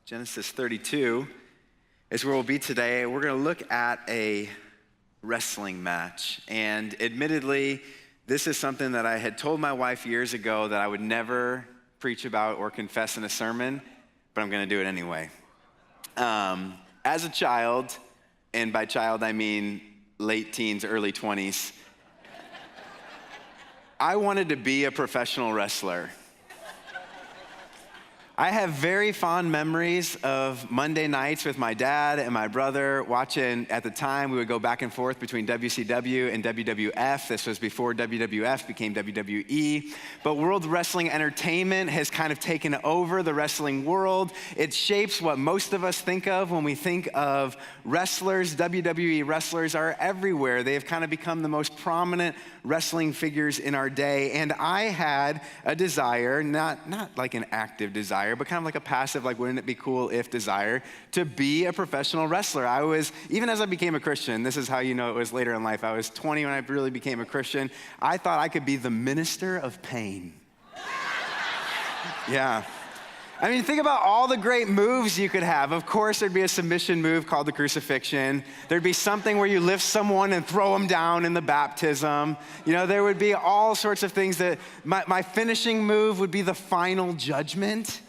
Genesis 32 is where we'll be today. We're going to look at a wrestling match. And admittedly, this is something that I had told my wife years ago that I would never preach about or confess in a sermon, but I'm going to do it anyway. As a child, and by child I mean late teens, early 20s, I wanted to be a professional wrestler. I have very fond memories of Monday nights with my dad and my brother watching. At the time, we would go back and forth between WCW and WWF. This was before WWF became WWE. But World Wrestling Entertainment has kind of taken over the wrestling world. It shapes what most of us think of when we think of wrestlers. WWE wrestlers are everywhere. They have kind of become the most prominent wrestling figures in our day. And I had a desire, not like an active desire, but kind of like a passive, like wouldn't it be cool if desire, to be a professional wrestler. I was, even as I became a Christian, this is how you know it was later in life, I was 20 when I really became a Christian, I thought I could be the minister of pain. Yeah. I mean, think about all the great moves you could have. Of course, there'd be a submission move called the crucifixion. There'd be something where you lift someone and throw them down in the baptism. You know, there would be all sorts of things that, my finishing move would be the final judgment.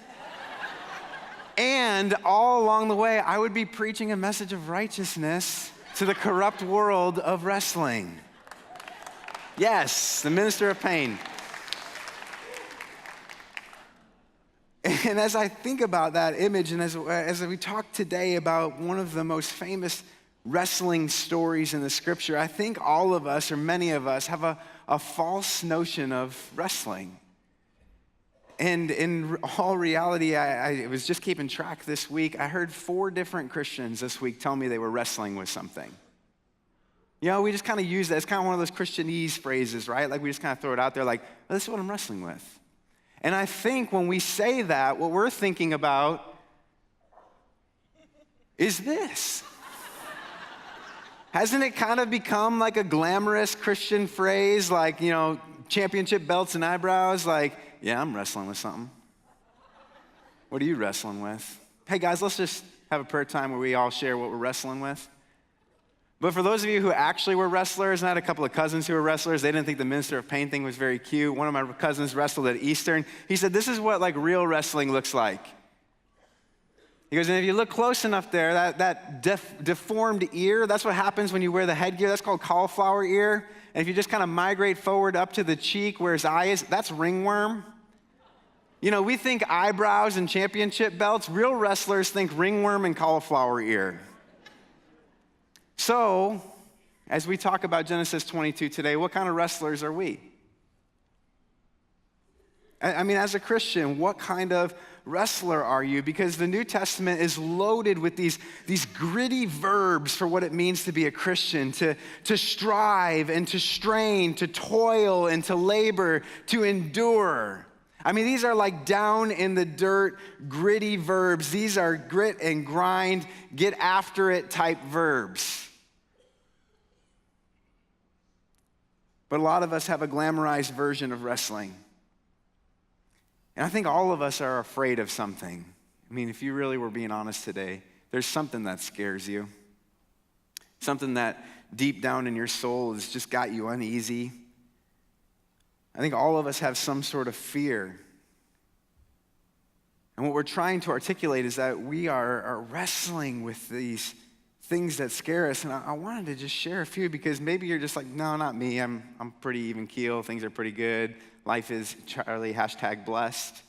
And all along the way, I would be preaching a message of righteousness to the corrupt world of wrestling. Yes, the minister of pain. And as I think about that image, and as we talk today about one of the most famous wrestling stories in the scripture, I think all of us, or many of us, have a false notion of wrestling. And in all reality, I was just keeping track this week. I heard 4 different Christians this week tell me they were wrestling with something. You know, we just kind of use that. It's kind of one of those Christianese phrases, right? Like we just kind of throw it out there like, oh, this is what I'm wrestling with. And I think when we say that, what we're thinking about is this. Hasn't it kind of become like a glamorous Christian phrase, like, you know, championship belts and eyebrows? Like, yeah, I'm wrestling with something. What are you wrestling with? Hey guys, let's just have a prayer time where we all share what we're wrestling with. But for those of you who actually were wrestlers, and I had a couple of cousins who were wrestlers, they didn't think the minister of pain thing was very cute. One of my cousins wrestled at Eastern. He said, this is what like real wrestling looks like. He goes, and if you look close enough there, that deformed ear, that's what happens when you wear the headgear. That's called cauliflower ear. And if you just kind of migrate forward up to the cheek where his eye is, that's ringworm. You know, we think eyebrows and championship belts. Real wrestlers think ringworm and cauliflower ear. So, as we talk about Genesis 22 today, what kind of wrestlers are we? I mean, as a Christian, what kind of wrestler are you? Because the New Testament is loaded with these gritty verbs for what it means to be a Christian, to strive and to strain, to toil and to labor, to endure. I mean, these are like down in the dirt, gritty verbs. These are grit and grind, get after it type verbs. But a lot of us have a glamorized version of wrestling. And I think all of us are afraid of something. I mean, if you really were being honest today, there's something that scares you. Something that deep down in your soul has just got you uneasy. I think all of us have some sort of fear. And what we're trying to articulate is that we are wrestling with these things that scare us. And I wanted to just share a few because maybe you're just like, no, not me. I'm pretty even keel. Things are pretty good. Life is Charlie, #blessed.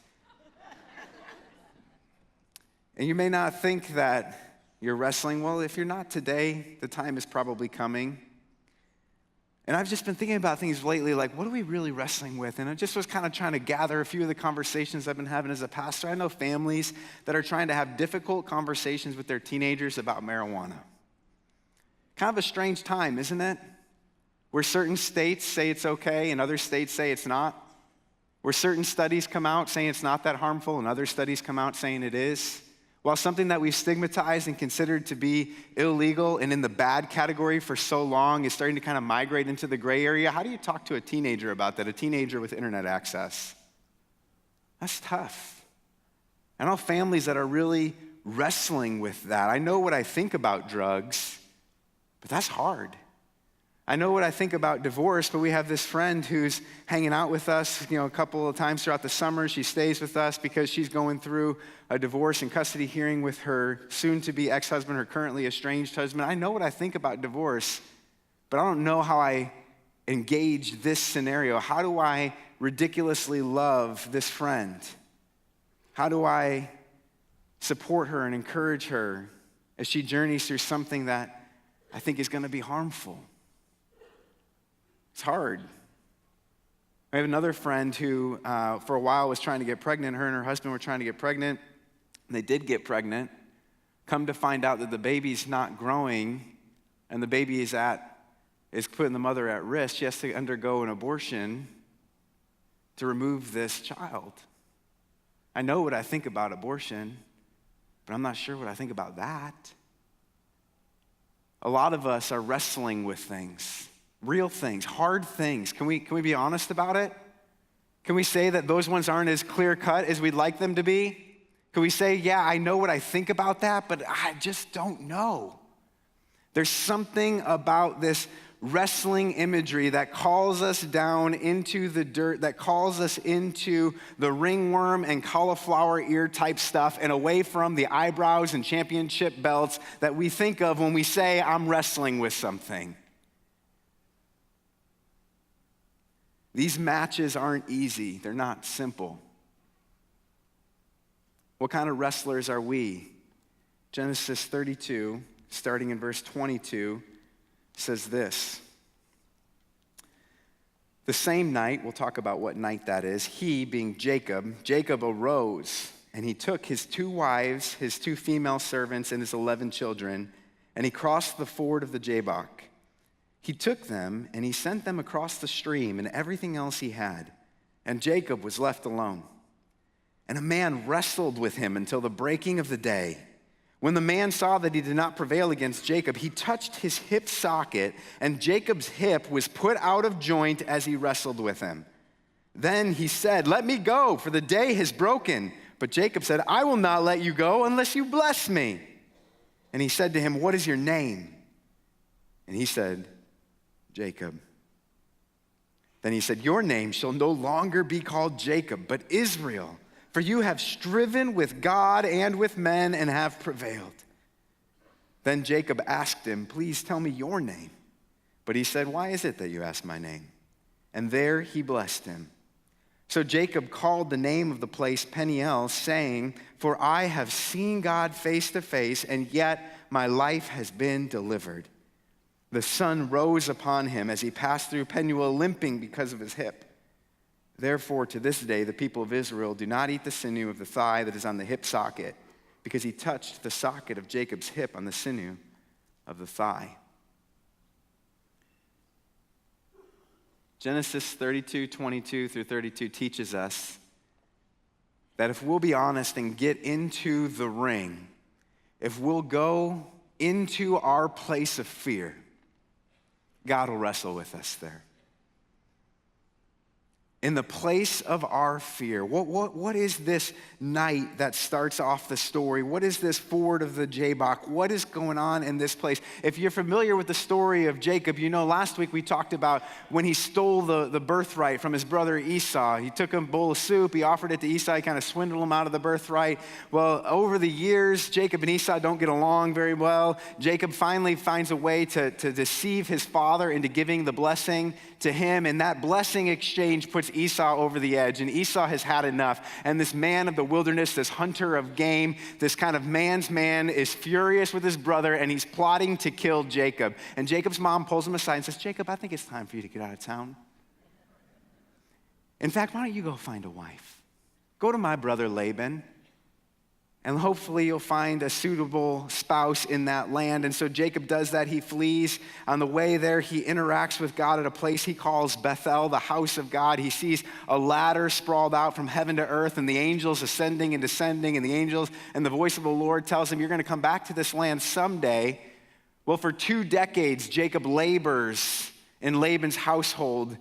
And you may not think that you're wrestling. Well, if you're not today, the time is probably coming. And I've just been thinking about things lately, like, what are we really wrestling with? And I just was kind of trying to gather a few of the conversations I've been having as a pastor. I know families that are trying to have difficult conversations with their teenagers about marijuana. Kind of a strange time, isn't it? Where certain states say it's okay and other states say it's not. Where certain studies come out saying it's not that harmful and other studies come out saying it is. While something that we've stigmatized and considered to be illegal and in the bad category for so long is starting to kind of migrate into the gray area, how do you talk to a teenager about that, a teenager with internet access? That's tough. I know families that are really wrestling with that. I know what I think about drugs, but that's hard. I know what I think about divorce, but we have this friend who's hanging out with us, a couple of times throughout the summer. She stays with us because she's going through a divorce and custody hearing with her soon-to-be ex-husband, her currently estranged husband. I know what I think about divorce, but I don't know how I engage this scenario. How do I ridiculously love this friend? How do I support her and encourage her as she journeys through something that I think is going to be harmful? It's hard. I have another friend who, for a while, was trying to get pregnant. Her and her husband were trying to get pregnant. And they did get pregnant. Come to find out that the baby's not growing, and the baby is putting the mother at risk. She has to undergo an abortion to remove this child. I know what I think about abortion, but I'm not sure what I think about that. A lot of us are wrestling with things. Real things, hard things. Can we be honest about it? Can we say that those ones aren't as clear-cut as we'd like them to be? Can we say, yeah, I know what I think about that, but I just don't know? There's something about this wrestling imagery that calls us down into the dirt, that calls us into the ringworm and cauliflower ear type stuff and away from the eyebrows and championship belts that we think of when we say, I'm wrestling with something. These matches aren't easy. They're not simple. What kind of wrestlers are we? Genesis 32, starting in verse 22, says this. The same night, we'll talk about what night that is, he, being Jacob arose, and he took his 2 wives, his 2 female servants, and his 11 children, and he crossed the ford of the Jabbok. He took them and he sent them across the stream and everything else he had. And Jacob was left alone. And a man wrestled with him until the breaking of the day. When the man saw that he did not prevail against Jacob, he touched his hip socket, and Jacob's hip was put out of joint as he wrestled with him. Then he said, "Let me go, for the day has broken." But Jacob said, "I will not let you go unless you bless me." And he said to him, "What is your name?" And he said, "Jacob." Then he said, "Your name shall no longer be called Jacob, but Israel, for you have striven with God and with men and have prevailed." Then Jacob asked him, "Please tell me your name." But he said, "Why is it that you ask my name?" And there he blessed him. So Jacob called the name of the place Peniel, saying, "For I have seen God face to face, and yet my life has been delivered." The sun rose upon him as he passed through Peniel, limping because of his hip. Therefore, to this day, the people of Israel do not eat the sinew of the thigh that is on the hip socket, because he touched the socket of Jacob's hip on the sinew of the thigh. Genesis 32:22 through 32 teaches us that if we'll be honest and get into the ring, if we'll go into our place of fear, God will wrestle with us there. In the place of our fear, what is this night that starts off the story? What is this ford of the Jabbok? What is going on in this place? If you're familiar with the story of Jacob, you know last week we talked about when he stole the birthright from his brother Esau. He took a bowl of soup, he offered it to Esau, he kind of swindled him out of the birthright. Well, over the years, Jacob and Esau don't get along very well. Jacob finally finds a way to deceive his father into giving the blessing to him, and that blessing exchange puts Esau over the edge, and Esau has had enough. And this man of the wilderness, this hunter of game, this kind of man's man is furious with his brother, and he's plotting to kill Jacob. And Jacob's mom pulls him aside and says, "Jacob, I think it's time for you to get out of town. In fact, why don't you go find a wife? Go to my brother Laban, and hopefully you'll find a suitable spouse in that land." And so Jacob does that. He flees. On the way there, he interacts with God at a place he calls Bethel, the house of God. He sees a ladder sprawled out from heaven to earth, and the angels ascending and descending, and the voice of the Lord tells him, "You're going to come back to this land someday." Well, for 2 decades, Jacob labors in Laban's household,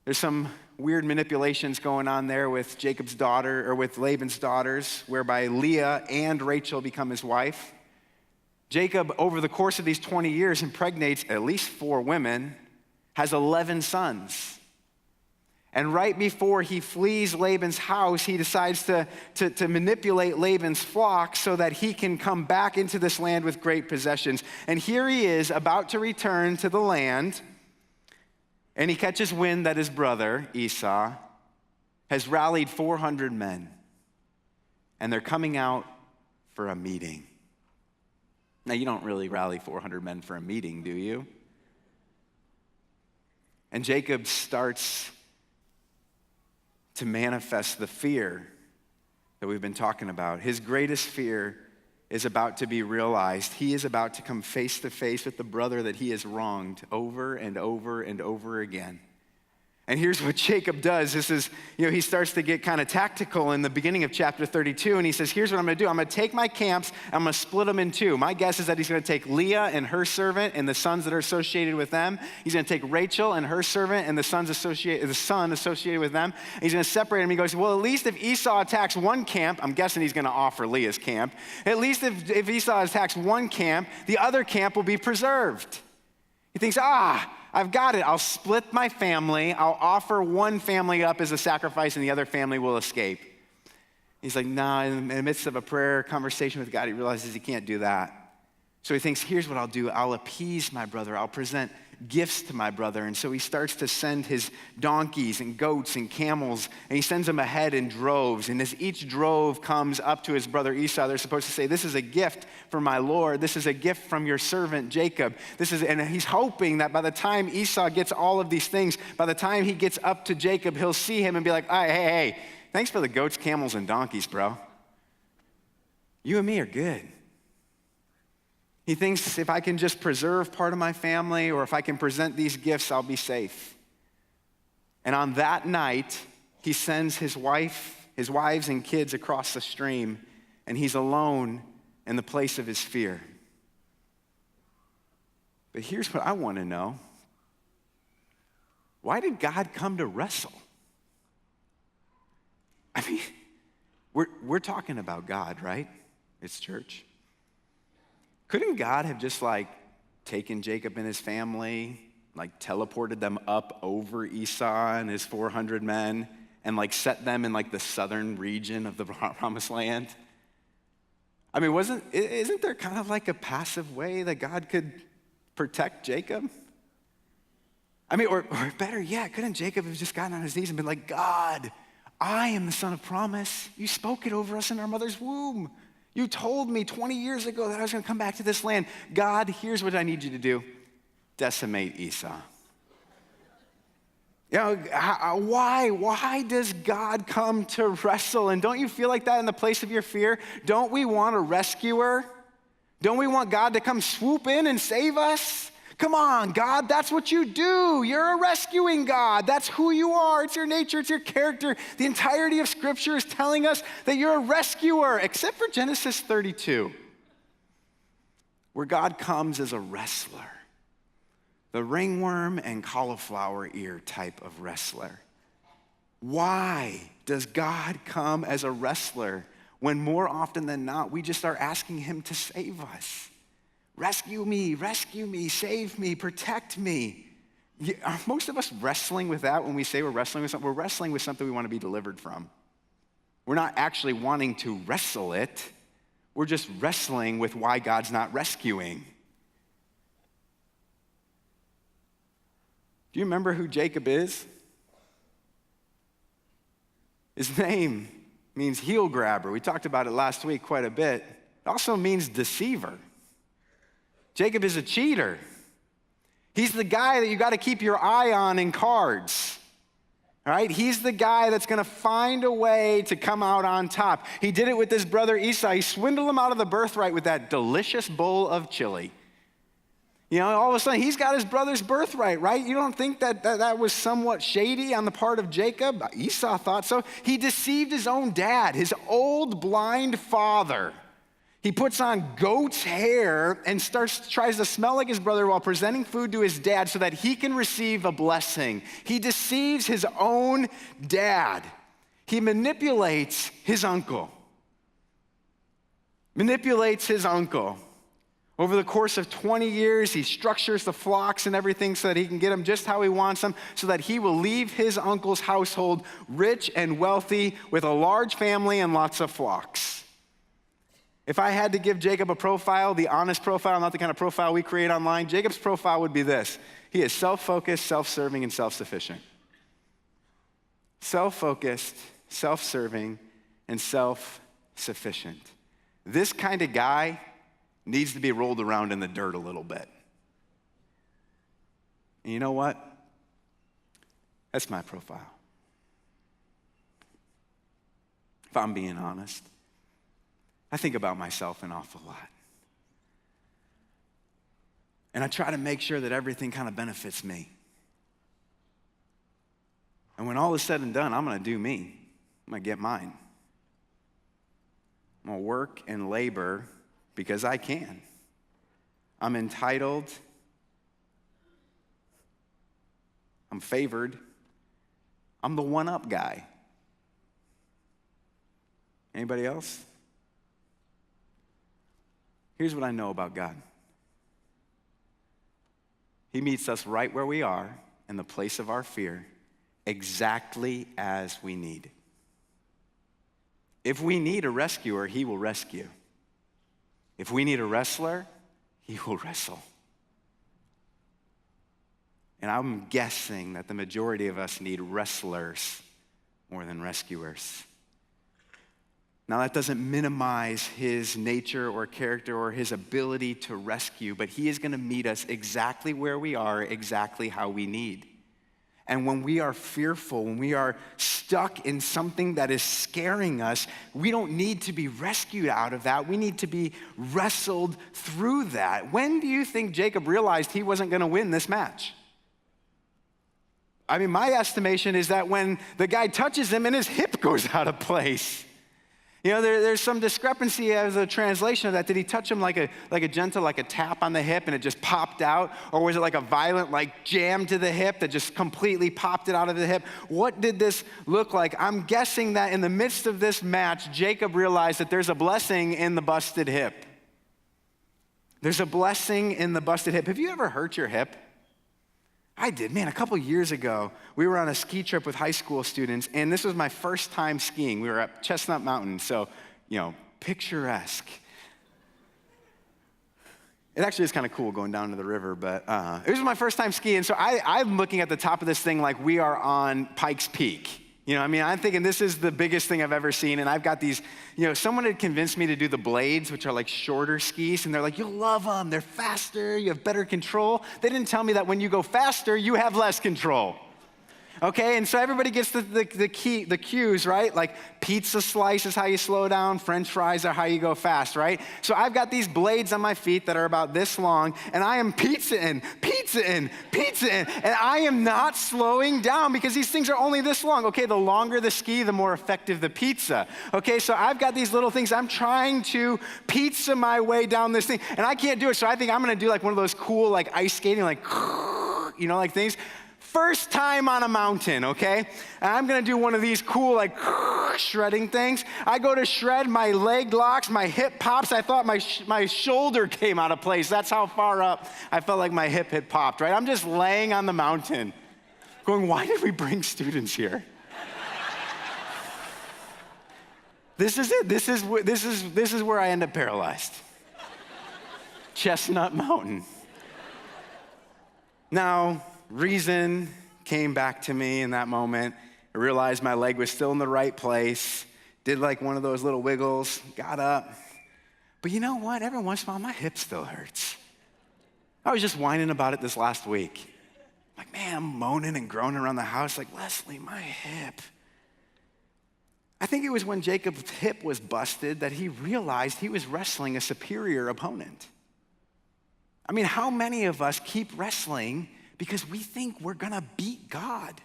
There's some weird manipulations going on there with Jacob's daughter, or with Laban's daughters, whereby Leah and Rachel become his wife. Jacob, over the course of these 20 years, impregnates at least 4 women, has 11 sons. And right before he flees Laban's house, he decides to manipulate Laban's flock so that he can come back into this land with great possessions. And here he is about to return to the land, and he catches wind that his brother, Esau, has rallied 400 men, and they're coming out for a meeting. Now, you don't really rally 400 men for a meeting, do you? And Jacob starts to manifest the fear that we've been talking about. His greatest fear is about to be realized. He is about to come face to face with the brother that he has wronged over and over and over again. And here's what Jacob does. This is, he starts to get kind of tactical in the beginning of chapter 32, and he says, here's what I'm going to do. I'm going to take my camps, I'm going to split them in 2. My guess is that he's going to take Leah and her servant and the sons that are associated with them. He's going to take Rachel and her servant and the son associated with them. And he's going to separate them. He goes, well, at least if Esau attacks one camp, I'm guessing he's going to offer Leah's camp. At least if Esau attacks one camp, the other camp will be preserved. He thinks, I've got it. I'll split my family. I'll offer one family up as a sacrifice, and the other family will escape. He's like, nah, in the midst of a prayer conversation with God, he realizes he can't do that. So he thinks, here's what I'll do. I'll appease my brother. I'll present gifts to my brother. And so he starts to send his donkeys and goats and camels, and he sends them ahead in droves. And as each drove comes up to his brother Esau, they're supposed to say, this is a gift for my Lord. This is a gift from your servant Jacob. And he's hoping that by the time Esau gets all of these things, by the time he gets up to Jacob, he'll see him and be like, hey, thanks for the goats, camels, and donkeys, bro. You and me are good. He thinks if I can just preserve part of my family, or if I can present these gifts, I'll be safe. And on that night, he sends his wives and kids across the stream, and he's alone in the place of his fear. But here's what I want to know. Why did God come to wrestle? I mean, we're talking about God, right? It's church. Couldn't God have just taken Jacob and his family, teleported them up over Esau and his 400 men, and set them in the southern region of the promised land? I mean, isn't there kind of a passive way that God could protect Jacob? I mean, or better yet, couldn't Jacob have just gotten on his knees and been like, God, I am the son of promise. You spoke it over us in our mother's womb. You told me 20 years ago that I was going to come back to this land. God, here's what I need you to do. Decimate Esau. Why does God come to wrestle? And don't you feel like that in the place of your fear? Don't we want a rescuer? Don't we want God to come swoop in and save us? Come on, God, that's what you do. You're a rescuing God. That's who you are. It's your nature. It's your character. The entirety of Scripture is telling us that you're a rescuer, except for Genesis 32, where God comes as a wrestler, the ringworm and cauliflower ear type of wrestler. Why does God come as a wrestler when more often than not, we just are asking him to save us? Rescue me, save me, protect me. Are most of us wrestling with that when we say we're wrestling with something? We're wrestling with something we want to be delivered from. We're not actually wanting to wrestle it. We're just wrestling with why God's not rescuing. Do you remember who Jacob is? His name means heel grabber. We talked about it last week quite a bit. It also means deceiver. Jacob is a cheater. He's the guy that you got to keep your eye on in cards. All right? He's the guy that's going to find a way to come out on top. He did it with his brother Esau. He swindled him out of the birthright with that delicious bowl of chili. All of a sudden, he's got his brother's birthright, right? You don't think that was somewhat shady on the part of Jacob? Esau thought so. He deceived his own dad, his old blind father. He puts on goat's hair and tries to smell like his brother while presenting food to his dad so that he can receive a blessing. He deceives his own dad. He manipulates his uncle. Over the course of 20 years, he structures the flocks and everything so that he can get them just how he wants them, so that he will leave his uncle's household rich and wealthy with a large family and lots of flocks. If I had to give Jacob a profile, the honest profile, not the kind of profile we create online, Jacob's profile would be this. He is self-focused, self-serving, and self-sufficient. Self-focused, self-serving, and self-sufficient. This kind of guy needs to be rolled around in the dirt a little bit. And you know what? That's my profile. If I'm being honest, I think about myself an awful lot. And I try to make sure that everything kind of benefits me. And when all is said and done, I'm going to do me. I'm going to get mine. I'm going to work and labor because I can. I'm entitled. I'm favored. I'm the one-up guy. Anybody else? Here's what I know about God. He meets us right where we are in the place of our fear, exactly as we need. If we need a rescuer, he will rescue. If we need a wrestler, he will wrestle. And I'm guessing that the majority of us need wrestlers more than rescuers. Now, that doesn't minimize his nature or character or his ability to rescue, but he is going to meet us exactly where we are, exactly how we need. And when we are fearful, when we are stuck in something that is scaring us, we don't need to be rescued out of that. We need to be wrestled through that. When do you think Jacob realized he wasn't going to win this match? I mean, my estimation is that when the guy touches him and his hip goes out of place. You know, there's some discrepancy as a translation of that. Did he touch him like a gentle, like a tap on the hip and it just popped out? Or was it like a violent, like jam to the hip that just completely popped it out of the hip? What did this look like? I'm guessing that in the midst of this match, Jacob realized that there's a blessing in the busted hip. There's a blessing in the busted hip. Have you ever hurt your hip? I did. Man, a couple years ago, we were on a ski trip with high school students, and this was my first time skiing. We were at Chestnut Mountain, so, picturesque. It actually is kind of cool going down to the river, but it was my first time skiing, so I'm looking at the top of this thing like we are on Pikes Peak. I'm thinking this is the biggest thing I've ever seen, and I've got these, someone had convinced me to do the blades, which are like shorter skis, and they're like, you'll love them, they're faster, you have better control. They didn't tell me that when you go faster, you have less control. Okay, and so everybody gets the cues, right? Like pizza slice is how you slow down, French fries are how you go fast, right? So I've got these blades on my feet that are about this long, and I am pizza-ing, and I am not slowing down because these things are only this long. Okay, the longer the ski, the more effective the pizza. Okay, so I've got these little things. I'm trying to pizza my way down this thing, and I can't do it, so I think I'm gonna do like one of those cool like ice skating, like, like things. First time on a mountain, okay? And I'm gonna do one of these cool, like, shredding things. I go to shred, my leg locks, my hip pops. I thought my shoulder came out of place. That's how far up I felt like my hip had popped, right? I'm just laying on the mountain going, why did we bring students here? This is it. This is where I end up paralyzed. Chestnut Mountain. Now, reason came back to me in that moment. I realized my leg was still in the right place, did like one of those little wiggles, got up. But you know what? Every once in a while, my hip still hurts. I was just whining about it this last week. Like, man, I'm moaning and groaning around the house like, Leslie, my hip. I think it was when Jacob's hip was busted that he realized he was wrestling a superior opponent. I mean, how many of us keep wrestling because we think we're gonna beat God?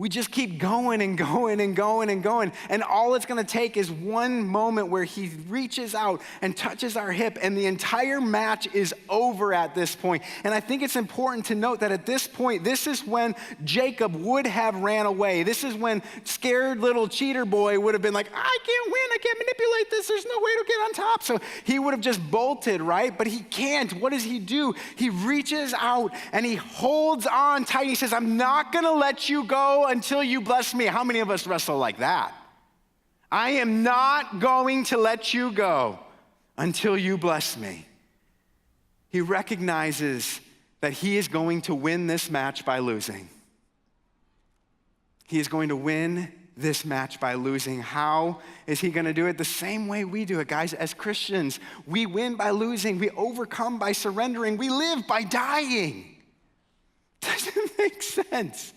We just keep going and going and going and going. And all it's gonna take is one moment where he reaches out and touches our hip, and the entire match is over at this point. And I think it's important to note that at this point, this is when Jacob would have ran away. This is when scared little cheater boy would have been like, I can't win, I can't manipulate this, there's no way to get on top. So he would have just bolted, right? But he can't. What does he do? He reaches out and he holds on tight. He says, I'm not gonna let you go until you bless me. How many of us wrestle like that? I am not going to let you go until you bless me. He recognizes that he is going to win this match by losing. He is going to win this match by losing. How is he going to do it? The same way we do it, guys. As Christians, we win by losing. We overcome by surrendering. We live by dying. Doesn't make sense.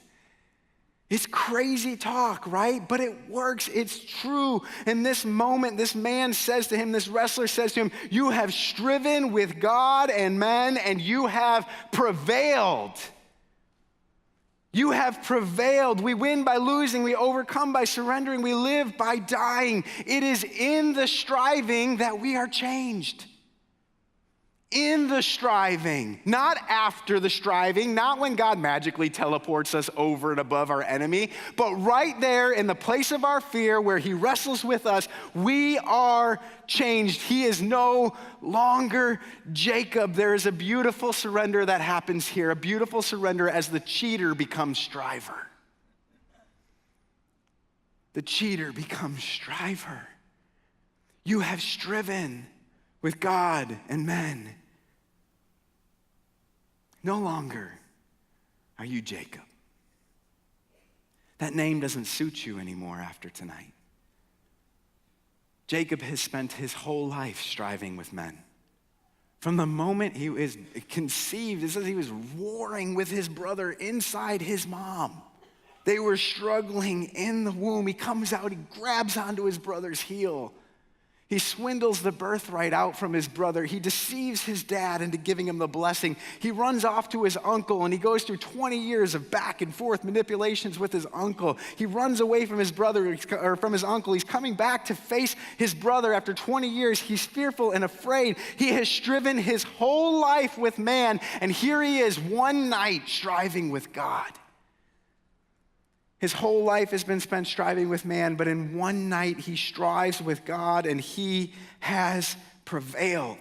It's crazy talk, right? But it works. It's true. In this moment, this man says to him, this wrestler says to him, you have striven with God and men, and you have prevailed. You have prevailed. We win by losing. We overcome by surrendering. We live by dying. It is in the striving that we are changed. In the striving, not after the striving, not when God magically teleports us over and above our enemy, but right there in the place of our fear where he wrestles with us, we are changed. He is no longer Jacob. There is a beautiful surrender that happens here, a beautiful surrender as the cheater becomes striver. The cheater becomes striver. You have striven with God and men. No longer are you Jacob. That name doesn't suit you anymore after tonight. Jacob has spent his whole life striving with men. From the moment he was conceived, it says he was warring with his brother inside his mom. They were struggling in the womb. He comes out, he grabs onto his brother's heel. He swindles the birthright out from his brother. He deceives his dad into giving him the blessing. He runs off to his uncle, and he goes through 20 years of back and forth manipulations with his uncle. He runs away from his brother, or from his uncle. He's coming back to face his brother after 20 years. He's fearful and afraid. He has striven his whole life with man, and here he is one night striving with God. His whole life has been spent striving with man, but in one night he strives with God and he has prevailed.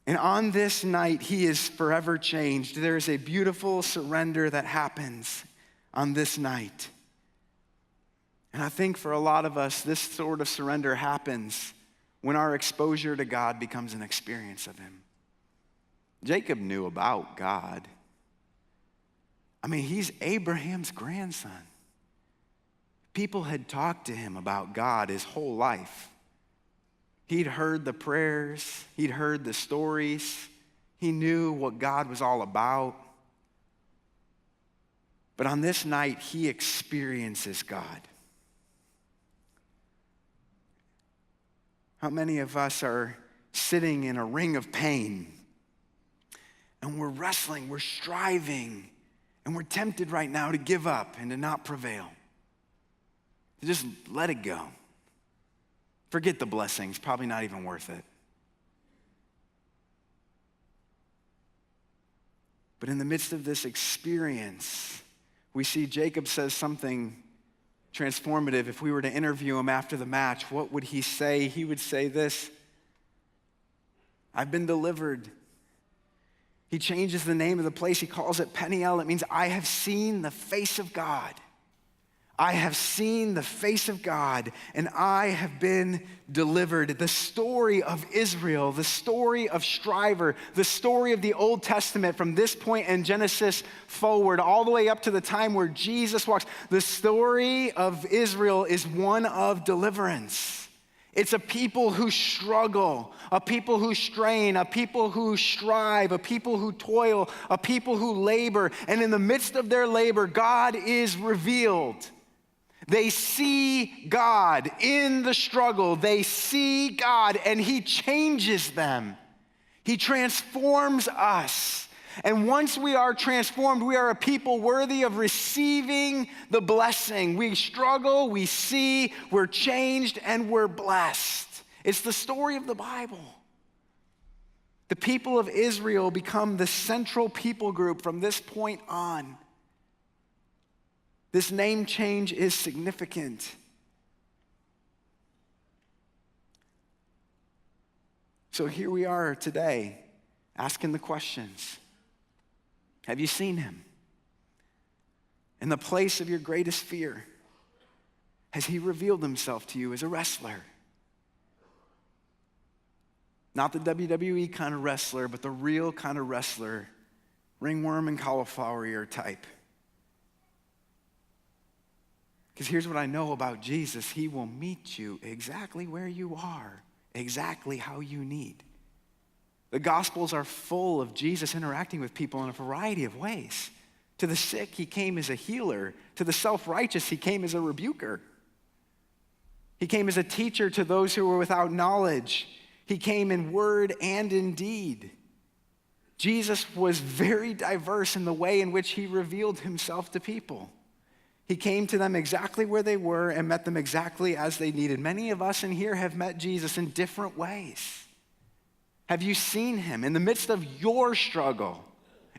And on this night, he is forever changed. There is a beautiful surrender that happens on this night. And I think for a lot of us, this sort of surrender happens when our exposure to God becomes an experience of him. Jacob knew about God. I mean, he's Abraham's grandson. People had talked to him about God his whole life. He'd heard the prayers, he'd heard the stories, he knew what God was all about. But on this night, he experiences God. How many of us are sitting in a ring of pain and we're wrestling, we're striving, and we're tempted right now to give up and to not prevail, to just let it go. Forget the blessings, probably not even worth it. But in the midst of this experience, we see Jacob says something transformative. If we were to interview him after the match, what would he say? He would say this: I've been delivered. He changes the name of the place. He calls it Peniel. It means I have seen the face of God. I have seen the face of God, and I have been delivered. The story of Israel, the story of striver, the story of the Old Testament from this point in Genesis forward, all the way up to the time where Jesus walks, the story of Israel is one of deliverance. It's a people who struggle, a people who strain, a people who strive, a people who toil, a people who labor. And in the midst of their labor, God is revealed. They see God in the struggle. They see God, and he changes them. He transforms us. And once we are transformed, we are a people worthy of receiving the blessing. We struggle, we see, we're changed, and we're blessed. It's the story of the Bible. The people of Israel become the central people group from this point on. This name change is significant. So here we are today, asking the questions. Have you seen him? In the place of your greatest fear, has he revealed himself to you as a wrestler? Not the WWE kind of wrestler, but the real kind of wrestler, ringworm and cauliflower ear type. Because here's what I know about Jesus. He will meet you exactly where you are, exactly how you need. The Gospels are full of Jesus interacting with people in a variety of ways. To the sick, he came as a healer. To the self-righteous, he came as a rebuker. He came as a teacher to those who were without knowledge. He came in word and in deed. Jesus was very diverse in the way in which he revealed himself to people. He came to them exactly where they were and met them exactly as they needed. Many of us in here have met Jesus in different ways. Have you seen him in the midst of your struggle,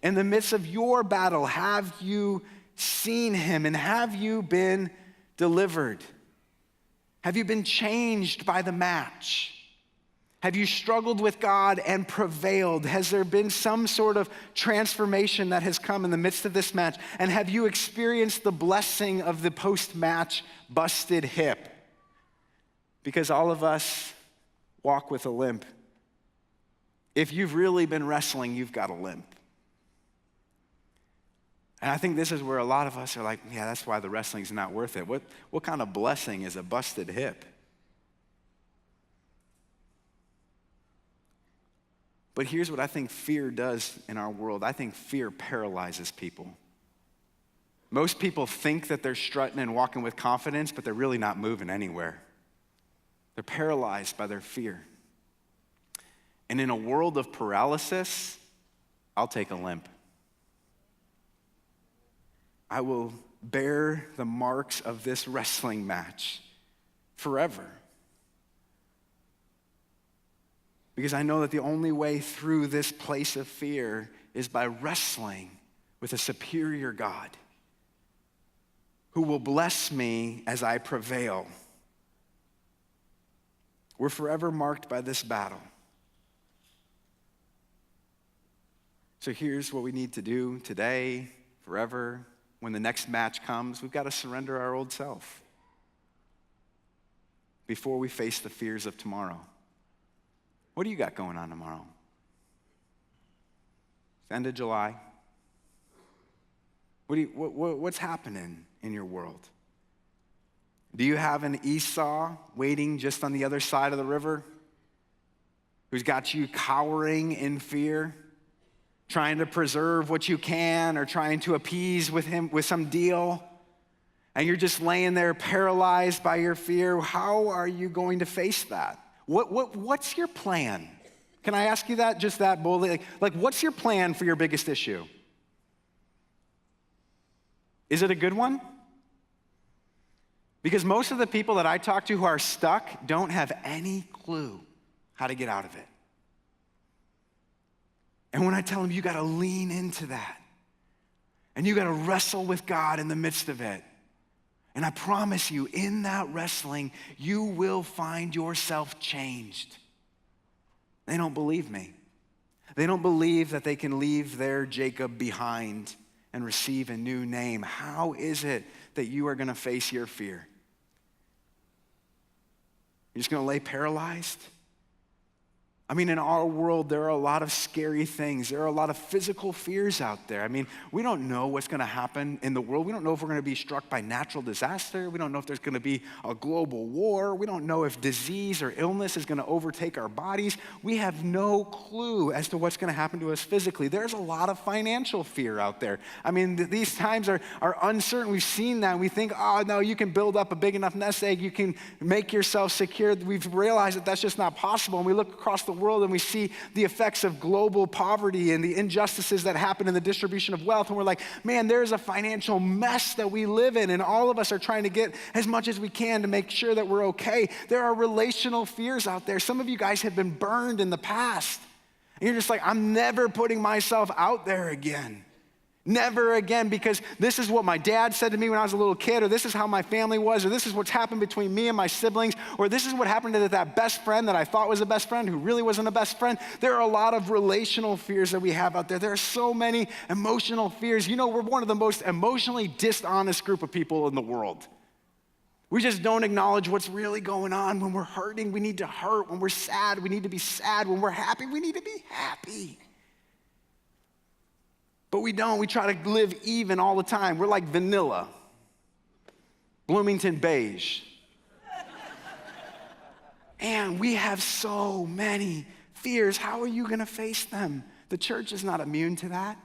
in the midst of your battle? Have you seen him, and have you been delivered? Have you been changed by the match? Have you struggled with God and prevailed? Has there been some sort of transformation that has come in the midst of this match? And have you experienced the blessing of the post-match busted hip? Because all of us walk with a limp. If you've really been wrestling, you've got a limp. And I think this is where a lot of us are like, yeah, that's why the wrestling's not worth it. What kind of blessing is a busted hip? But here's what I think fear does in our world. I think fear paralyzes people. Most people think that they're strutting and walking with confidence, but they're really not moving anywhere. They're paralyzed by their fear. And in a world of paralysis, I'll take a limp. I will bear the marks of this wrestling match forever. Because I know that the only way through this place of fear is by wrestling with a superior God who will bless me as I prevail. We're forever marked by this battle. So here's what we need to do today, forever. When the next match comes, we've got to surrender our old self before we face the fears of tomorrow. What do you got going on tomorrow? It's the end of July. What's happening in your world? Do you have an Esau waiting just on the other side of the river who's got you cowering in fear, trying to preserve what you can or trying to appease with him with some deal? And you're just laying there paralyzed by your fear. How are you going to face that? What's your plan? Can I ask you that, just that boldly? Like, what's your plan for your biggest issue? Is it a good one? Because most of the people that I talk to who are stuck don't have any clue how to get out of it. And when I tell them you got to lean into that, and you got to wrestle with God in the midst of it, and I promise you, in that wrestling, you will find yourself changed. They don't believe me. They don't believe that they can leave their Jacob behind and receive a new name. How is it that you are going to face your fear? You're just going to lay paralyzed? I mean, in our world, there are a lot of scary things. There are a lot of physical fears out there. I mean, we don't know what's going to happen in the world. We don't know if we're going to be struck by natural disaster. We don't know if there's going to be a global war. We don't know if disease or illness is going to overtake our bodies. We have no clue as to what's going to happen to us physically. There's a lot of financial fear out there. I mean, these times are uncertain. We've seen that. We think, oh, no, you can build up a big enough nest egg. You can make yourself secure. We've realized that that's just not possible. And we look across the world and we see the effects of global poverty and the injustices that happen in the distribution of wealth. And we're like, man, there's a financial mess that we live in. And all of us are trying to get as much as we can to make sure that we're okay. There are relational fears out there. Some of you guys have been burned in the past. And you're just like, I'm never putting myself out there again. Never again, because this is what my dad said to me when I was a little kid, or this is how my family was, or this is what's happened between me and my siblings, or this is what happened to that best friend that I thought was a best friend who really wasn't a best friend. There are a lot of relational fears that we have out there. There are so many emotional fears. You know, we're one of the most emotionally dishonest group of people in the world. We just don't acknowledge what's really going on. When we're hurting, we need to hurt. When we're sad, we need to be sad. When we're happy, we need to be happy. But we don't. We try to live even all the time. We're like vanilla, Bloomington beige. And we have so many fears. How are you going to face them? The church is not immune to that.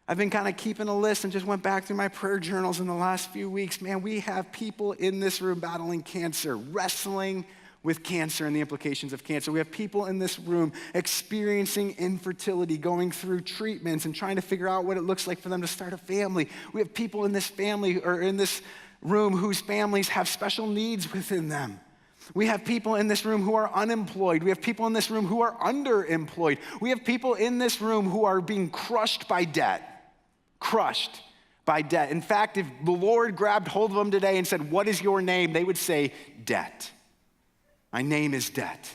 I've been kind of keeping a list and just went back through my prayer journals in the last few weeks. Man, we have people in this room battling cancer, wrestling with cancer and the implications of cancer. We have people in this room experiencing infertility, going through treatments and trying to figure out what it looks like for them to start a family. We have people in this family or in this room whose families have special needs within them. We have people in this room who are unemployed. We have people in this room who are underemployed. We have people in this room who are being crushed by debt. Crushed by debt. In fact, if the Lord grabbed hold of them today and said, "What is your name?" they would say, "Debt. My name is debt,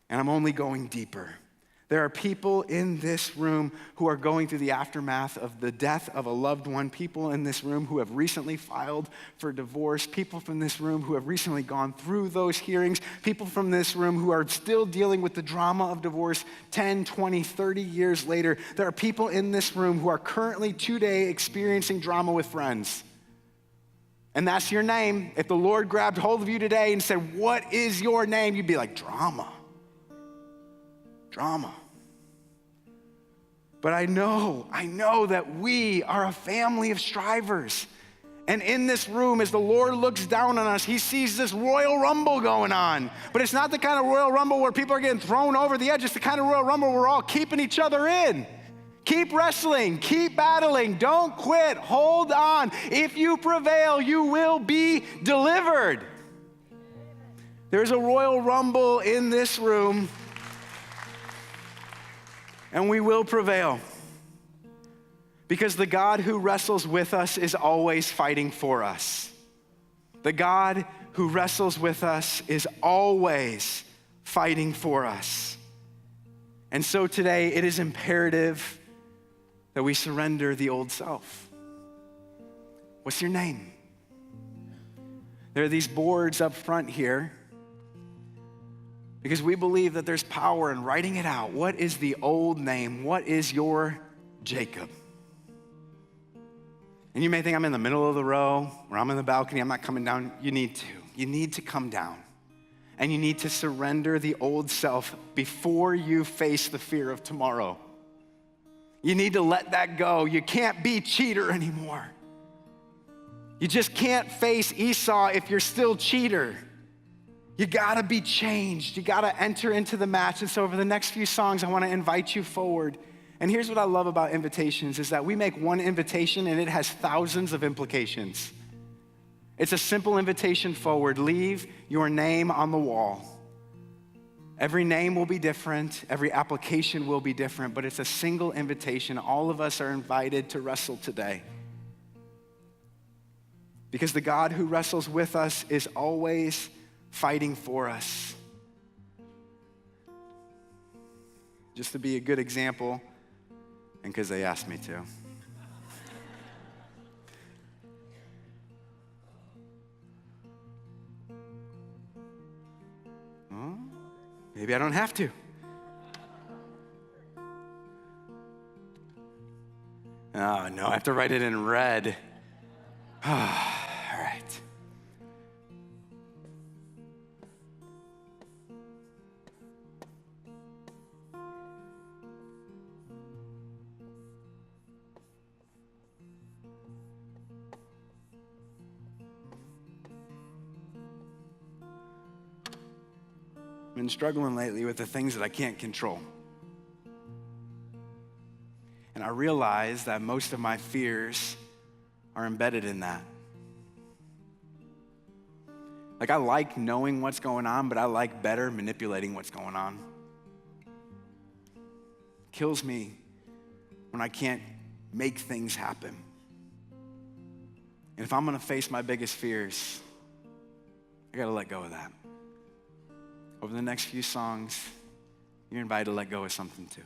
and I'm only going deeper." There are people in this room who are going through the aftermath of the death of a loved one, people in this room who have recently filed for divorce, people from this room who have recently gone through those hearings, people from this room who are still dealing with the drama of divorce 10, 20, 30 years later. There are people in this room who are currently today experiencing drama with friends. And that's your name. If the Lord grabbed hold of you today and said, "What is your name?" you'd be like, "Drama. Drama." But I know that we are a family of strivers. And in this room, as the Lord looks down on us, he sees this royal rumble going on. But it's not the kind of royal rumble where people are getting thrown over the edge. It's the kind of royal rumble where we're all keeping each other in. Keep wrestling, keep battling, don't quit, hold on. If you prevail, you will be delivered. There's a royal rumble in this room, and we will prevail. Because the God who wrestles with us is always fighting for us. The God who wrestles with us is always fighting for us. And so today, it is imperative that we surrender the old self. What's your name? There are these boards up front here because we believe that there's power in writing it out. What is the old name? What is your Jacob? And you may think I'm in the middle of the row or I'm in the balcony. I'm not coming down. You need to. You need to come down. And you need to surrender the old self before you face the fear of tomorrow. You need to let that go. You can't be cheater anymore. You just can't face Esau if you're still cheater. You gotta be changed. You gotta enter into the match. And so over the next few songs, I wanna invite you forward. And here's what I love about invitations is that we make one invitation and it has thousands of implications. It's a simple invitation forward. Leave your name on the wall. Every name will be different. Every application will be different, but it's a single invitation. All of us are invited to wrestle today. Because the God who wrestles with us is always fighting for us. Just to be a good example, and because they asked me to. Maybe I don't have to. Oh, no, I have to write it in red. All right. been struggling lately with the things that I can't control. And I realize that most of my fears are embedded in that. Like, I like knowing what's going on, but I like better manipulating what's going on. Kills me when I can't make things happen. And if I'm gonna face my biggest fears, I gotta let go of that. Over the next few songs, you're invited to let go of something too.